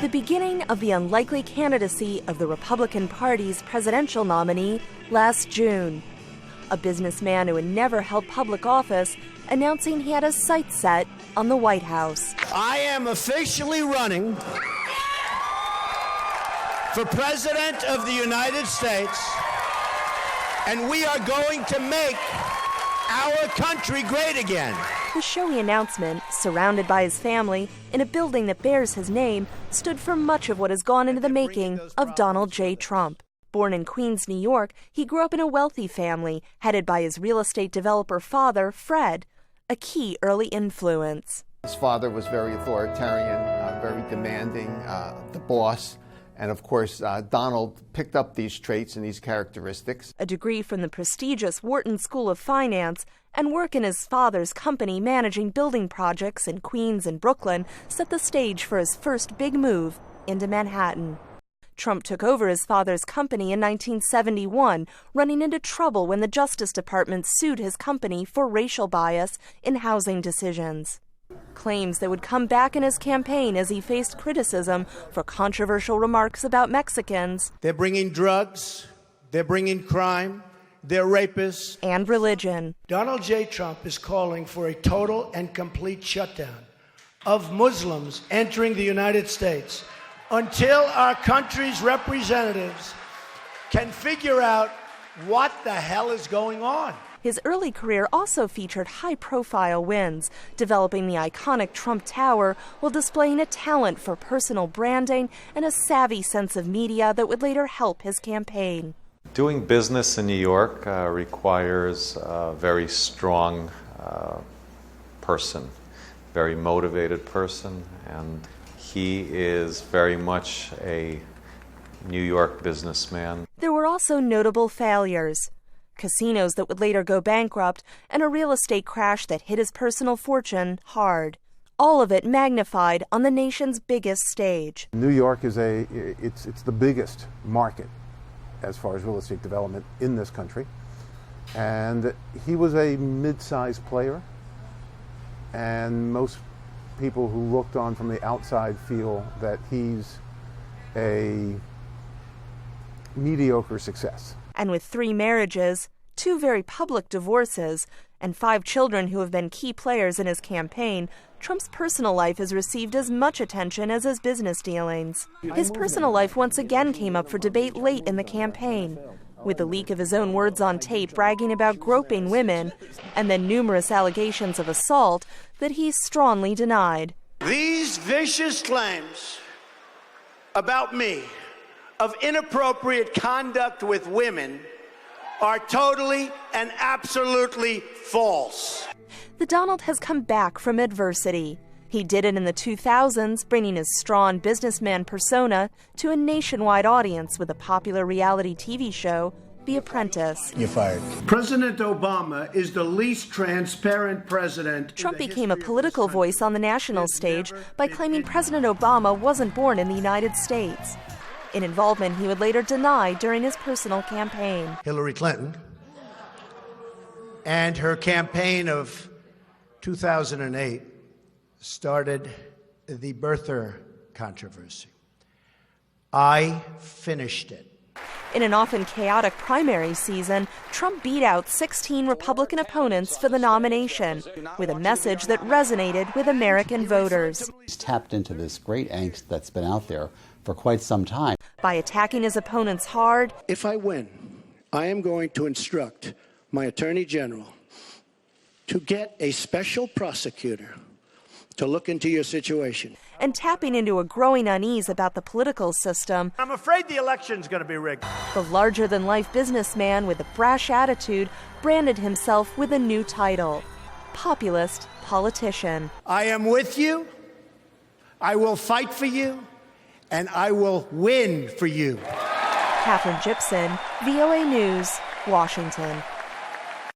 the beginning of the unlikely candidacy of the Republican Party's presidential nominee last June. A businessman who had never held public office announcing he had his sights set on the White House. I am officially running for President of the United States, and we are going to make our country great again. The showy announcement, surrounded by his family in a building that bears his name, stood for much of what has gone into the making of Donald J. Trump. Born in Queens, New York, he grew up in a wealthy family, headed by his real estate developer father, Fred, a key early influence. His father was very authoritarian, very demanding, the boss. And of course, Donald picked up these traits and these characteristics. A degree from the prestigious Wharton School of Finance and work in his father's company managing building projects in Queens and Brooklyn set the stage for his first big move into Manhattan. Trump took over his father's company in 1971, running into trouble when the Justice Department sued his company for racial bias in housing decisions. Claims that would come back in his campaign as he faced criticism for controversial remarks about Mexicans. They're bringing drugs, they're bringing crime, they're rapists. And religion. Donald J. Trump is calling for a total and complete shutdown of Muslims entering the United States until our country's representatives can figure out what the hell is going on. His early career also featured high-profile wins, developing the iconic Trump Tower while displaying a talent for personal branding and a savvy sense of media that would later help his campaign. Doing business in New York requires a very strong person, very motivated person, and he is very much a New York businessman. There were also notable failures. Casinos that would later go bankrupt, and a real estate crash that hit his personal fortune hard. All of it magnified on the nation's biggest stage. New York is it's the biggest market as far as real estate development in this country. And he was a mid-sized player, and most people who looked on from the outside feel that he's a mediocre success. And with 3 marriages, 2 very public divorces, and 5 children who have been key players in his campaign, Trump's personal life has received as much attention as his business dealings. His personal life once again came up for debate late in the campaign, with the leak of his own words on tape bragging about groping women, and then numerous allegations of assault that he's strongly denied. These vicious claims about me of inappropriate conduct with women are totally and absolutely false. The Donald has come back from adversity. He did it in the 2000s, bringing his strong businessman persona to a nationwide audience with a popular reality TV show, The Apprentice. You're fired. President Obama is the least transparent president. Trump became a political voice on the national stage by claiming President Obama wasn't born in the United States, an involvement he would later deny during his personal campaign. Hillary Clinton and her campaign of 2008 started the birther controversy. I finished it. In an often chaotic primary season, Trump beat out 16 Republican opponents for the nomination, with a message that resonated with American voters. He's tapped into this great angst that's been out there for quite some time. By attacking his opponents hard. If I win, I am going to instruct my Attorney General to get a special prosecutor to look into your situation. And tapping into a growing unease about the political system. I'm afraid the election's going to be rigged. The larger-than-life businessman with a brash attitude branded himself with a new title, populist politician. I am with you, I will fight for you, and I will win for you. Katherine Gypson, VOA News, Washington.